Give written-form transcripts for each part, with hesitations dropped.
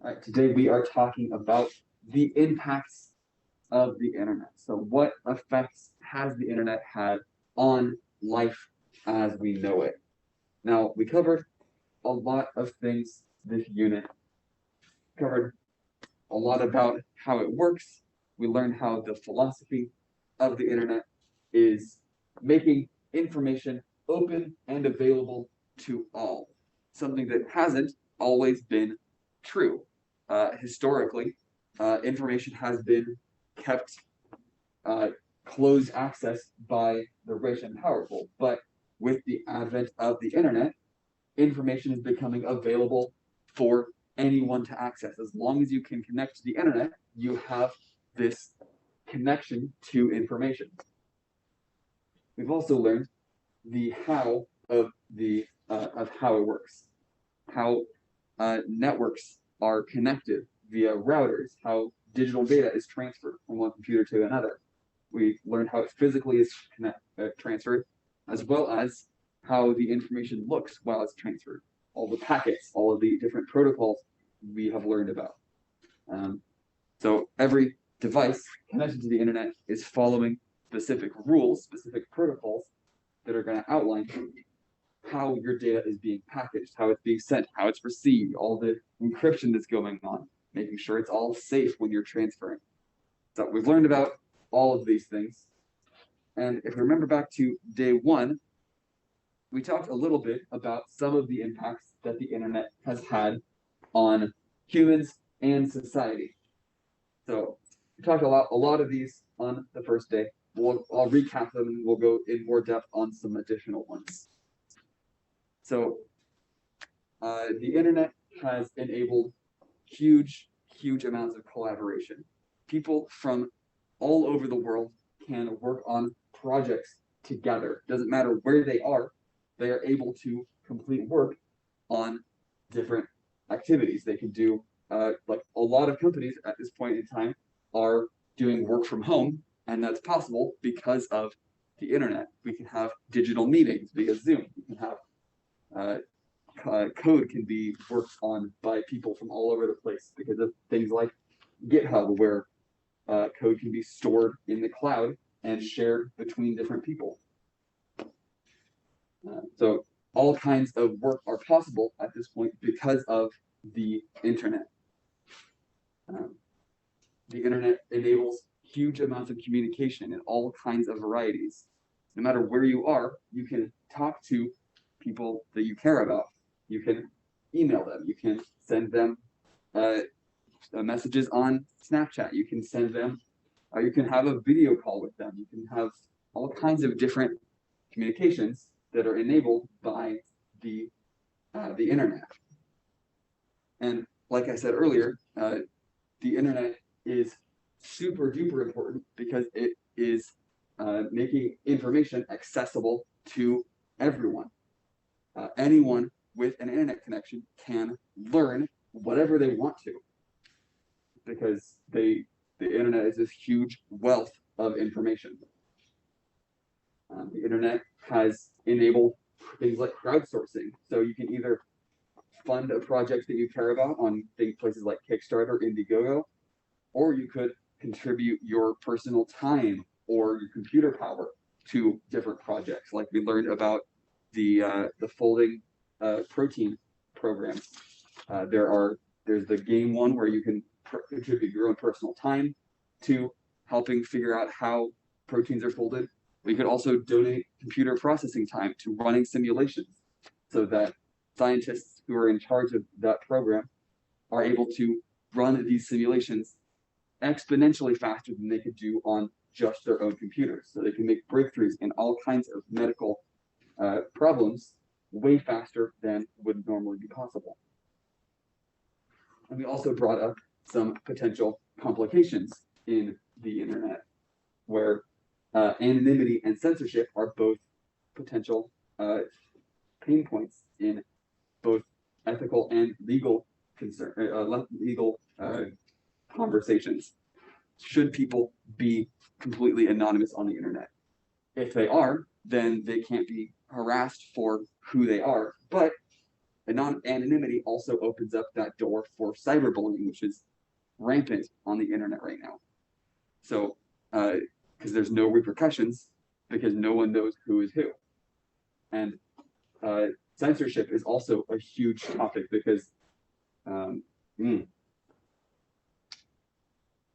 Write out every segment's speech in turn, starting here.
All right, today we are talking about the impacts of the internet. So, what effects has the internet had on life as we know it? Now, we covered a lot of things this unit, covered a lot about how it works. We learned how the philosophy of the internet is making information open and available to all, something that hasn't always been true. Historically, information has been kept uh, closed access by the rich and powerful, but with the advent of the internet, information is becoming available for anyone to access. As long as you can connect to the internet, you have this connection to information. We've also learned the how of how it works, how networks are connected via routers, how digital data is transferred from one computer to another. We learned how it physically is transferred, as well as how the information looks while it's transferred, all the packets, all of the different protocols we have learned about. So every device connected to the internet is following specific rules, specific protocols that are going to outline how your data is being packaged, how it's being sent, how it's received, all the encryption that's going on, making sure it's all safe when you're transferring. So we've learned about all of these things. And if we remember back to day one, we talked a little bit about some of the impacts that the internet has had on humans and society. So we talked a lot of these on the first day. I'll recap them and we'll go in more depth on some additional ones. So the internet has enabled huge amounts of collaboration. People from all over the world can work on projects together. Doesn't matter where they are able to complete work on different activities. They can do, like a lot of companies at this point in time are doing work from home, and that's possible because of the internet. We can have digital meetings via Zoom. We can have code can be worked on by people from all over the place because of things like GitHub, where code can be stored in the cloud and shared between different people. So all kinds of work are possible at this point because of the internet. The internet enables huge amounts of communication in all kinds of varieties. No matter where you are, you can talk to people that you care about. You can email them. You can send them messages on Snapchat. You can send them, you can have a video call with them. You can have all kinds of different communications that are enabled by the internet. And like I said earlier, the internet is super duper important because it is making information accessible to everyone. Anyone with an internet connection can learn whatever they want to because the internet is this huge wealth of information. The internet has enabled things like crowdsourcing. So you can either fund a project that you care about on places like Kickstarter, Indiegogo, or you could contribute your personal time or your computer power to different projects. Like we learned about the folding protein program. There's the game one where you can contribute your own personal time to helping figure out how proteins are folded. We could also donate computer processing time to running simulations so that scientists who are in charge of that program are able to run these simulations exponentially faster than they could do on just their own computers. So they can make breakthroughs in all kinds of medical problems way faster than would normally be possible. And we also brought up some potential complications in the internet, where anonymity and censorship are both potential pain points in both ethical and legal conversations. Should people be completely anonymous on the internet? If they are, then they can't be harassed for who they are. But anonymity also opens up that door for cyberbullying, which is rampant on the internet right now. So, because there's no repercussions, because no one knows who is who. And censorship is also a huge topic because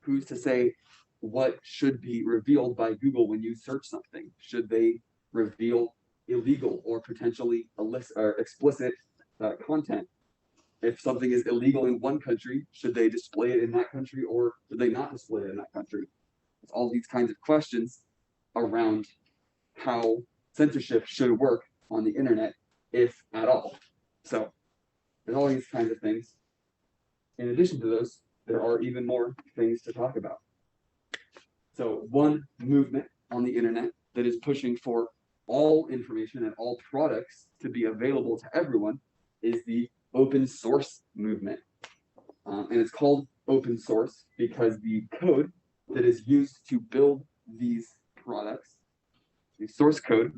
who's to say what should be revealed by Google when you search something? Should they reveal illegal or potentially illicit or explicit content? If something is illegal in one country, should they display it in that country or should they not display it in that country? It's all these kinds of questions around how censorship should work on the internet, if at all. So there's all these kinds of things. In addition to those, there are even more things to talk about. So one movement on the internet that is pushing for all information and all products to be available to everyone is the open source movement. And it's called open source because the code that is used to build these products, the source code,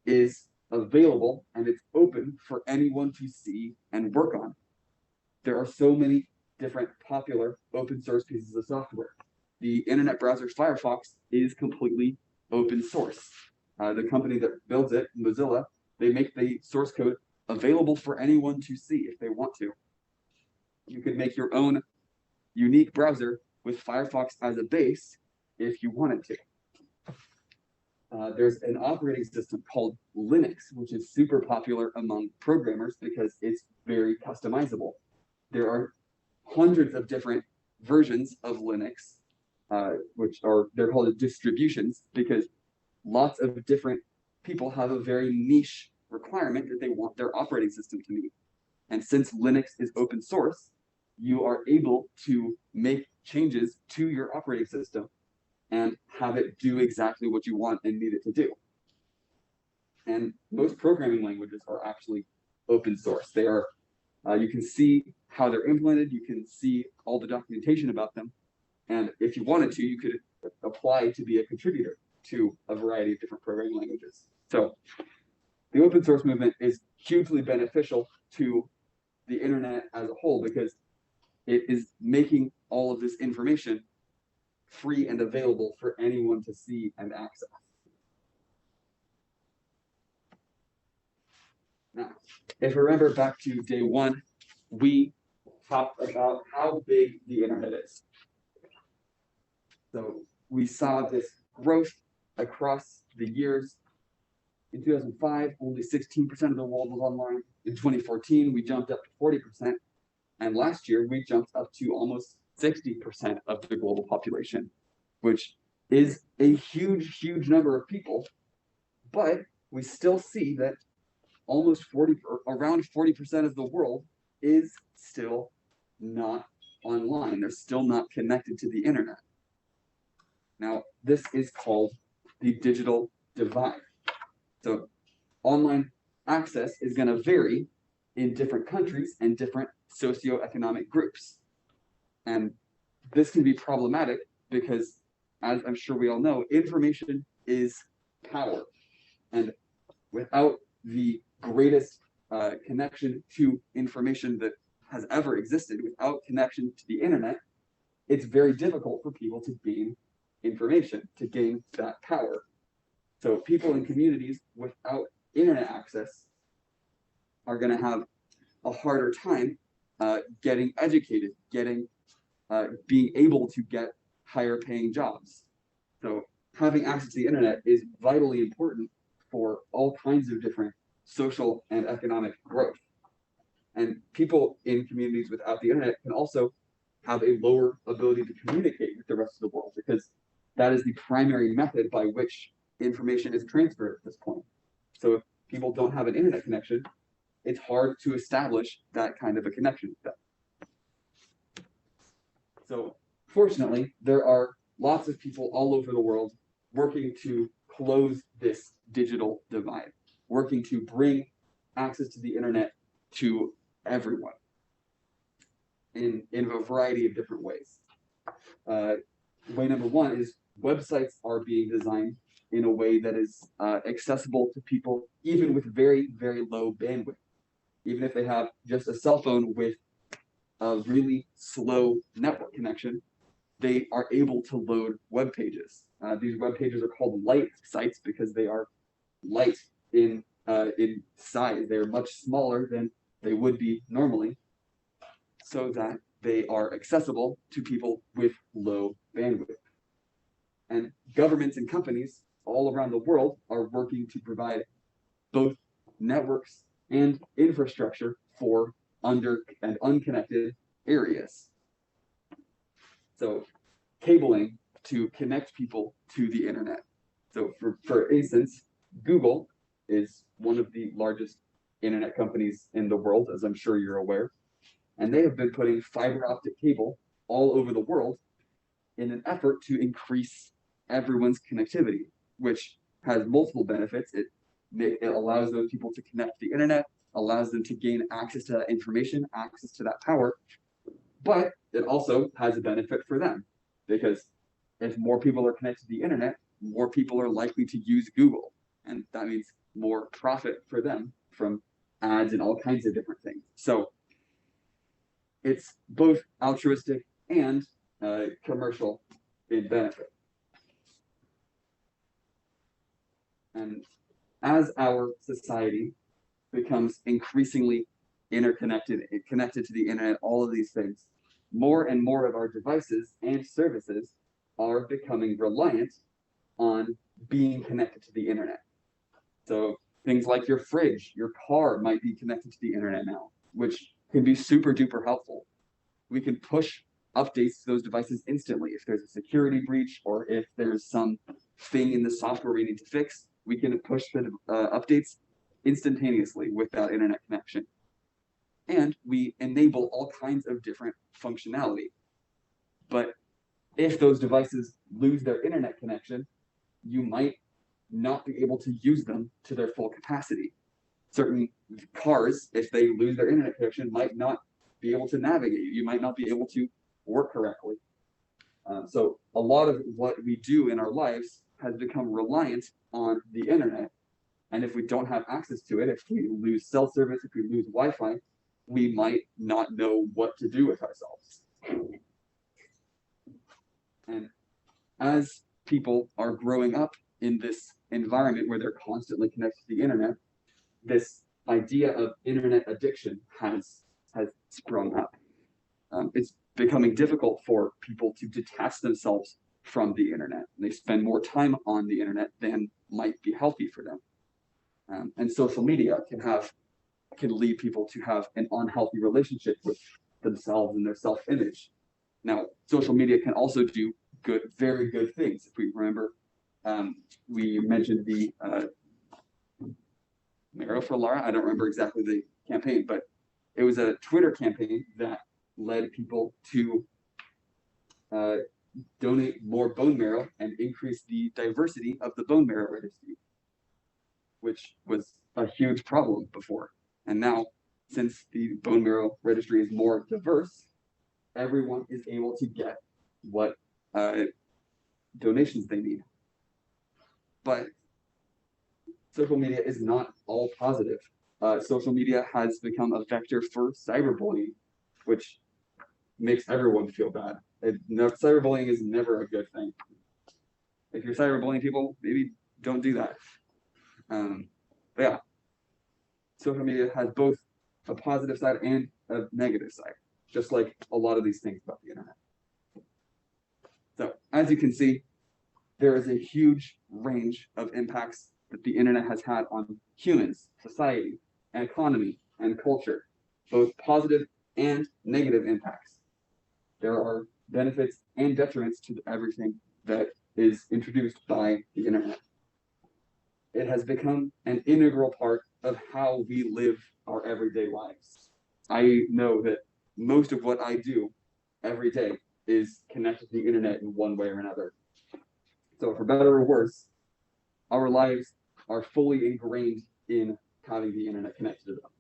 is available and it's open for anyone to see and work on. There are so many different popular open source pieces of software. The internet browser Firefox is completely open source. The company that builds it, Mozilla, they make the source code available for anyone to see if they want to. You could make your own unique browser with Firefox as a base if you wanted to. There's an operating system called Linux, which is super popular among programmers because it's very customizable. There are hundreds of different versions of Linux, they're called distributions because lots of different people have a very niche requirement that they want their operating system to meet. And since Linux is open source, you are able to make changes to your operating system and have it do exactly what you want and need it to do. And most programming languages are actually open source. They are, you can see how they're implemented, you can see all the documentation about them, and if you wanted to, you could apply to be a contributor to a variety of different programming languages. So the open source movement is hugely beneficial to the internet as a whole because it is making all of this information free and available for anyone to see and access. Now, if we remember back to day one, we talked about how big the internet is. So we saw this growth across the years. In 2005, only 16% of the world was online. In 2014, we jumped up to 40%. And last year, we jumped up to almost 60% of the global population, which is a huge, huge number of people. But we still see that almost around 40% of the world is still not online. They're still not connected to the internet. Now, this is called the digital divide. So online access is going to vary in different countries and different socioeconomic groups. And this can be problematic because, as I'm sure we all know, information is power. And without the greatest connection to information that has ever existed, without connection to the internet, it's very difficult for people to gain information, to gain that power. So people in communities without internet access are going to have a harder time getting educated, being able to get higher paying jobs. So having access to the internet is vitally important for all kinds of different social and economic growth. And people in communities without the internet can also have a lower ability to communicate with the rest of the world because that is the primary method by which information is transferred at this point. So if people don't have an internet connection, it's hard to establish that kind of a connection with them. So fortunately, there are lots of people all over the world working to close this digital divide, working to bring access to the internet to everyone in a variety of different ways. Way number one is websites are being designed in a way that is accessible to people even with very, very low bandwidth. even if they have just a cell phone with a really slow network connection, they are able to load web pages. These web pages are called light sites because they are light in size. They are much smaller than they would be normally, so that they are accessible to people with low bandwidth. And governments and companies all around the world are working to provide both networks and infrastructure for under and unconnected areas. So cabling to connect people to the internet. So for instance, Google is one of the largest internet companies in the world, as I'm sure you're aware. And they have been putting fiber optic cable all over the world in an effort to increase everyone's connectivity, which has multiple benefits. It allows those people to connect to the internet, allows them to gain access to that information, access to that power, but it also has a benefit for them, because if more people are connected to the internet, more people are likely to use Google, and that means more profit for them from ads and all kinds of different things. So it's both altruistic and commercial in benefit. And as our society becomes increasingly interconnected, connected to the internet, all of these things, more and more of our devices and services are becoming reliant on being connected to the internet. So things like your fridge, your car might be connected to the internet now, which can be super duper helpful. We can push updates to those devices instantly. If there's a security breach or if there's some thing in the software we need to fix, we can push the updates instantaneously with that internet connection. And we enable all kinds of different functionality. But if those devices lose their internet connection, you might not be able to use them to their full capacity. Certain cars, if they lose their internet connection, might not be able to navigate. You might not be able to work correctly. So a lot of what we do in our lives has become reliant on the internet. And if we don't have access to it, if we lose cell service, if we lose Wi-Fi, we might not know what to do with ourselves. And as people are growing up in this environment where they're constantly connected to the internet, this idea of internet addiction has sprung up. It's becoming difficult for people to detach themselves from the internet. They spend more time on the internet than might be healthy for them. And social media can lead people to have an unhealthy relationship with themselves and their self-image. Now, social media can also do very good things. If we remember, we mentioned the Marrow for Lara. I don't remember exactly the campaign, but it was a Twitter campaign that led people to donate more bone marrow and increase the diversity of the bone marrow registry, which was a huge problem before. And now, since the bone marrow registry is more diverse, everyone is able to get what donations they need. But social media is not all positive. Social media has become a vector for cyberbullying, which makes everyone feel bad. Cyberbullying is never a good thing. If you're cyberbullying people, maybe don't do that. But yeah, social media has both a positive side and a negative side, just like a lot of these things about the internet. So as you can see, there is a huge range of impacts that the internet has had on humans, society, and economy, and culture, both positive and negative impacts. There are benefits and detriments to everything that is introduced by the internet. It has become an integral part of how we live our everyday lives. I know that most of what I do every day is connected to the internet in one way or another. So for better or worse, our lives are fully ingrained in having the internet connected to them.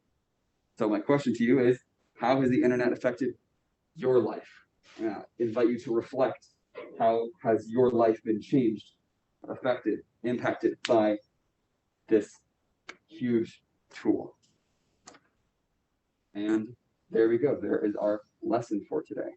So my question to you is, how has the internet affected your life? I invite you to reflect, how has your life been changed, affected, impacted by this huge tool? And there we go. There is our lesson for today.